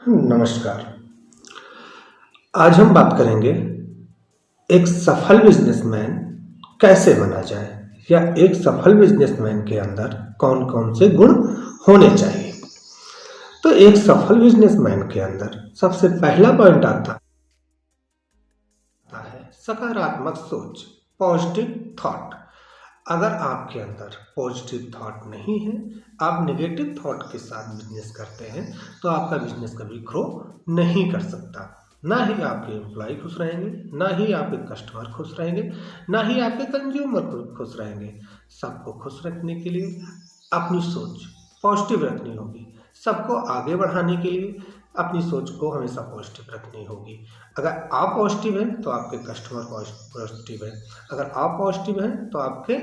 नमस्कार। आज हम बात करेंगे एक सफल बिजनेसमैन कैसे बना जाए या एक सफल बिजनेसमैन के अंदर कौन-कौन से गुण होने चाहिए। तो एक सफल बिजनेसमैन के अंदर सबसे पहला पॉइंट आता है सकारात्मक सोच, पॉजिटिव थॉट। अगर आपके अंदर पॉजिटिव थॉट नहीं है, आप नेगेटिव थॉट के साथ बिजनेस करते हैं, तो आपका बिजनेस कभी ग्रो नहीं कर सकता। ना ही आपके एम्प्लॉय खुश रहेंगे, ना ही आपके कस्टमर खुश रहेंगे, ना ही आपके कंज्यूमर खुश रहेंगे। सबको खुश रखने के लिए अपनी सोच पॉजिटिव रखनी होगी। सबको आगे बढ़ाने के लिए अपनी सोच को हमेशा पॉजिटिव रखनी होगी। अगर आप पॉजिटिव हैं तो आपके कस्टमर पॉजिटिव है। अगर आप पॉजिटिव हैं तो आपके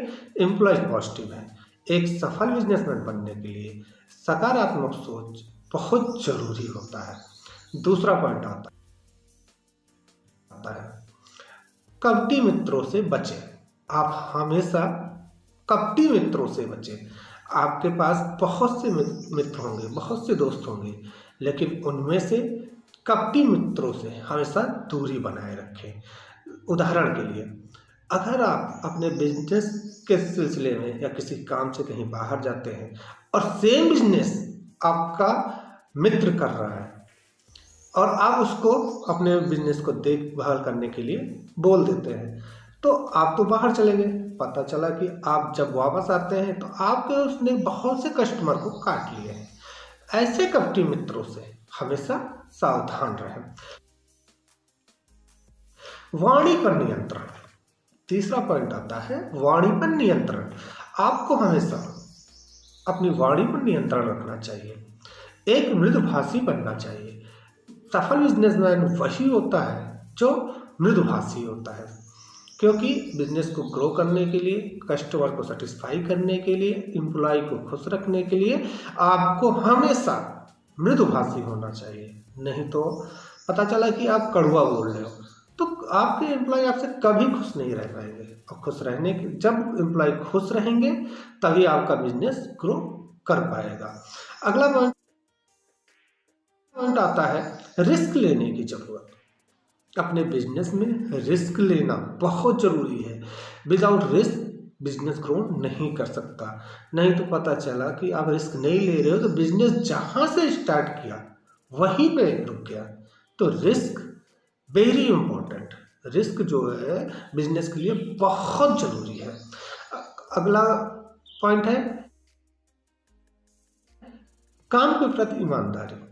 एम्प्लॉय पॉजिटिव हैं। एक सफल बिजनेसमैन बनने के लिए सकारात्मक सोच बहुत जरूरी होता है। दूसरा पॉइंट आता है कपटी मित्रों से बचें। आप हमेशा कपटी मित्रों से बचें। आपके पास बहुत से मित्र होंगे, बहुत से दोस्त होंगे, लेकिन उनमें से कपटी मित्रों से हमेशा दूरी बनाए रखें। उदाहरण के लिए, अगर आप अपने बिजनेस के सिलसिले में या किसी काम से कहीं बाहर जाते हैं और सेम बिजनेस आपका मित्र कर रहा है और आप उसको अपने बिजनेस को देखभाल करने के लिए बोल देते हैं, तो आप तो बाहर चले गए। पता चला कि आप जब वापस आते हैं तो आपके उसने बहुत से कस्टमर को काट लिए हैं। ऐसे कपटी मित्रों से हमेशा सावधान रहें। वाणी पर नियंत्रण। तीसरा पॉइंट आता है वाणी पर नियंत्रण। आपको हमेशा अपनी वाणी पर नियंत्रण रखना चाहिए। एक मृदुभाषी बनना चाहिए। सफल बिजनेसमैन वही होता है जो मृदुभाषी होता है, क्योंकि बिजनेस को ग्रो करने के लिए, कस्टमर को सेटिस्फाई करने के लिए, एम्प्लॉय को खुश रखने के लिए आपको हमेशा मृदुभाषी होना चाहिए। नहीं तो पता चला कि आप कड़वा बोल रहे हो तो आपके एम्प्लॉय आपसे कभी खुश नहीं रह पाएंगे। और खुश रहने के जब एम्प्लॉय खुश रहेंगे तभी आपका बिजनेस ग्रो कर पाएगा। अगला पॉइंट आता है रिस्क लेने की जरूरत। अपने बिजनेस में रिस्क लेना बहुत जरूरी है। विदाउट रिस्क बिजनेस ग्रो नहीं कर सकता। नहीं तो पता चला कि आप रिस्क नहीं ले रहे हो तो बिजनेस जहां से स्टार्ट किया वहीं पे रुक गया। तो रिस्क वेरी इंपॉर्टेंट। रिस्क जो है बिजनेस के लिए बहुत जरूरी है। अगला पॉइंट है काम के प्रति ईमानदारी।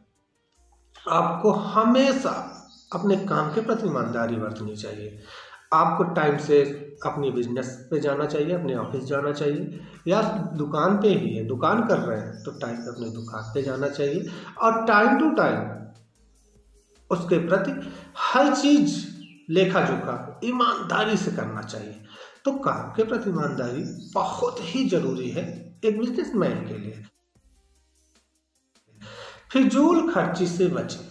आपको हमेशा अपने काम के प्रति ईमानदारी बरतनी चाहिए। आपको टाइम से अपनी बिजनेस पे जाना चाहिए, अपने ऑफिस जाना चाहिए, या दुकान पे ही है, दुकान कर रहे हैं तो टाइम पे अपनी दुकान पे जाना चाहिए और टाइम टू टाइम उसके प्रति हर चीज लेखा जोखा ईमानदारी से करना चाहिए। तो काम के प्रति ईमानदारी बहुत ही जरूरी है एक बिजनेसमैन के लिए। फिजूल खर्ची से बचें।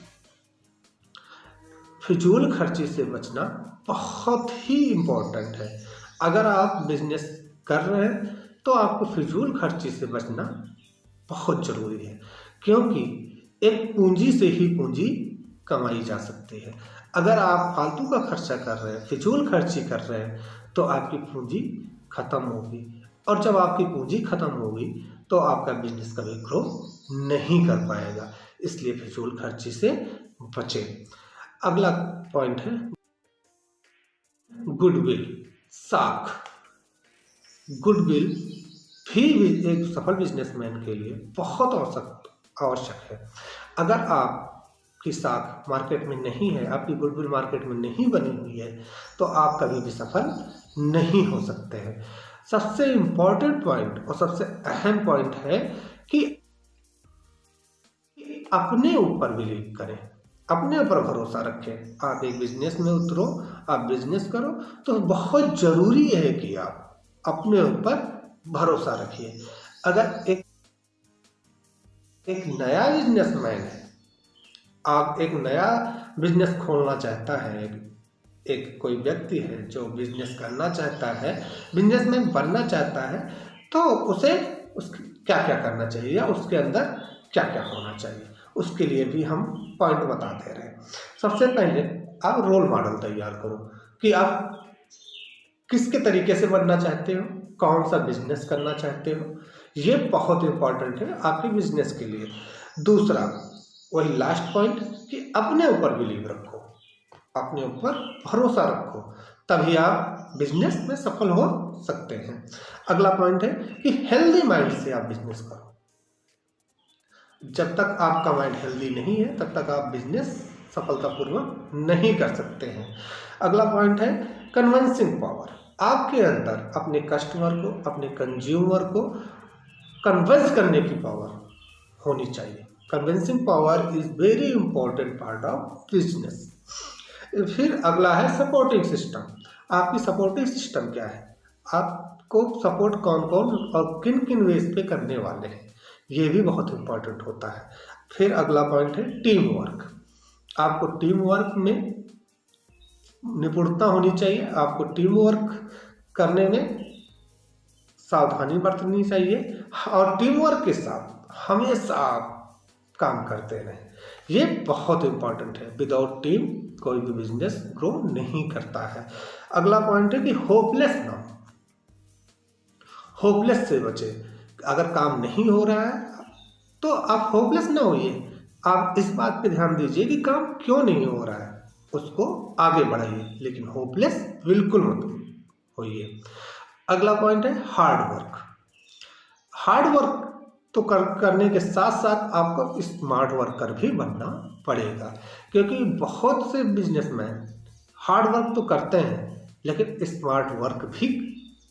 फिजूल खर्ची से बचना बहुत ही इम्पोर्टेंट है। अगर आप बिजनेस कर रहे हैं तो आपको फिजूल खर्ची से बचना बहुत जरूरी है, क्योंकि एक पूंजी से ही पूंजी कमाई जा सकती है। अगर आप फालतू का खर्चा कर रहे हैं, फिजूल खर्ची कर रहे हैं, तो आपकी पूंजी खत्म होगी, और जब आपकी पूंजी खत्म होगी तो आपका बिजनेस कभी ग्रो नहीं कर पाएगा। इसलिए फिजूल खर्ची से बचें। अगला पॉइंट है गुडविल, साख। गुडविल भी एक सफल बिजनेसमैन के लिए बहुत आवश्यक है। अगर आपकी साख मार्केट में नहीं है, आपकी गुडविल मार्केट में नहीं बनी हुई है, तो आप कभी भी सफल नहीं हो सकते हैं। सबसे इम्पोर्टेंट पॉइंट और सबसे अहम पॉइंट है कि अपने ऊपर बिलीव करें, अपने ऊपर भरोसा रखें। आप एक बिजनेस में उतरो, आप बिजनेस करो, तो बहुत जरूरी है कि आप अपने ऊपर भरोसा रखिए। अगर एक नया बिजनेसमैन है, आप एक नया बिजनेस खोलना चाहता है, एक कोई व्यक्ति है जो बिजनेस करना चाहता है, बिजनेसमैन बनना चाहता है, तो उसे क्या क्या करना चाहिए या उसके अंदर क्या क्या होना चाहिए, उसके लिए भी हम पॉइंट बता दे रहे हैं। सबसे पहले आप रोल मॉडल तैयार करो कि आप किसके तरीके से बनना चाहते हो, कौन सा बिजनेस करना चाहते हो। ये बहुत इंपॉर्टेंट है आपके बिजनेस के लिए। दूसरा, वही लास्ट पॉइंट कि अपने ऊपर बिलीव रखो, अपने ऊपर भरोसा रखो, तभी आप बिजनेस में सफल हो सकते हैं। अगला पॉइंट है कि हेल्दी माइंड से आप बिजनेस करो। जब तक आपका माइंड हेल्दी नहीं है तब तक आप बिजनेस सफलतापूर्वक नहीं कर सकते हैं। अगला पॉइंट है कन्विंसिंग पावर। आपके अंदर अपने कस्टमर को, अपने कंज्यूमर को कन्विंस करने की पावर होनी चाहिए। Convincing power is very important part of business. फिर अगला है सपोर्टिंग सिस्टम। आपकी सपोर्टिंग सिस्टम क्या है, आपको सपोर्ट कौन कौन और किन किन वेज पे करने वाले हैं, ये भी बहुत इंपॉर्टेंट होता है। फिर अगला पॉइंट है टीम वर्क। आपको टीम वर्क में निपुणता होनी चाहिए। आपको टीम वर्क करने में सावधानी बरतनी चाहिए और टीम वर्क के साथ हमेशा आप काम करते रहें। ये बहुत इंपॉर्टेंट है। विदाउट टीम कोई भी बिजनेस ग्रो नहीं करता है। अगला पॉइंट है कि होपलेस ना हो। होपलेस से बचे। अगर काम नहीं हो रहा है तो आप होपलेस ना होइए। आप इस बात पे ध्यान दीजिए कि काम क्यों नहीं हो रहा है, उसको आगे बढ़ाइए, लेकिन होपलेस बिल्कुल मत होइए। अगला पॉइंट है हार्ड वर्क। हार्ड वर्क तो करने के साथ साथ आपको स्मार्ट वर्कर भी बनना पड़ेगा, क्योंकि बहुत से बिजनेसमैन हार्ड वर्क तो करते हैं लेकिन स्मार्ट वर्क भी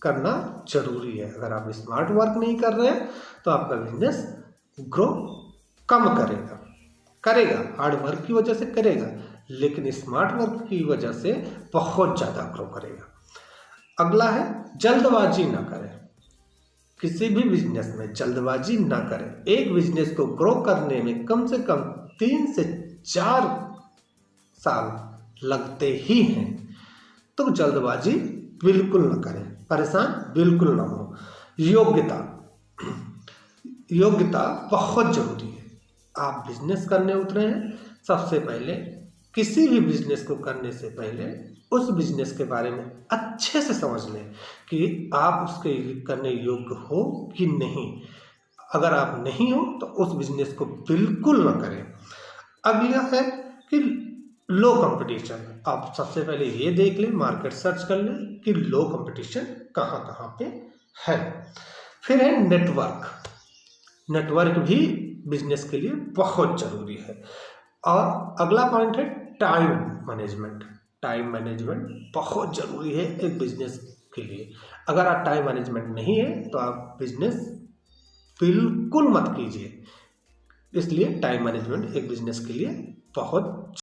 करना जरूरी है। अगर आप स्मार्ट वर्क नहीं कर रहे हैं तो आपका बिजनेस ग्रो कम करेगा हार्ड वर्क की वजह से करेगा, लेकिन स्मार्ट वर्क की वजह से बहुत ज़्यादा ग्रो करेगा। अगला है जल्दबाजी ना करें। किसी भी बिजनेस में जल्दबाजी ना करें। एक बिजनेस को ग्रो करने में कम से कम 3 से 4 साल लगते ही हैं, तो जल्दबाजी बिल्कुल ना करें, परेशान बिल्कुल ना हो। योग्यता बहुत जरूरी है। आप बिजनेस करने उतरे हैं, सबसे पहले किसी भी बिजनेस को करने से पहले उस बिजनेस के बारे में अच्छे से समझ लें कि आप उसके करने योग्य हो कि नहीं। अगर आप नहीं हो तो उस बिजनेस को बिल्कुल ना करें। अगला है कि लो कंपटीशन। आप सबसे पहले ये देख लें, मार्केट सर्च कर लें कि लो कंपटीशन कहाँ कहाँ पे है। फिर है नेटवर्क। नेटवर्क भी बिजनेस के लिए बहुत जरूरी है। और अगला पॉइंट है टाइम मैनेजमेंट। टाइम मैनेजमेंट बहुत ज़रूरी है एक बिजनेस के लिए। अगर आप टाइम मैनेजमेंट नहीं है तो आप बिजनेस बिल्कुल मत कीजिए। इसलिए टाइम मैनेजमेंट एक बिजनेस के लिए बहुत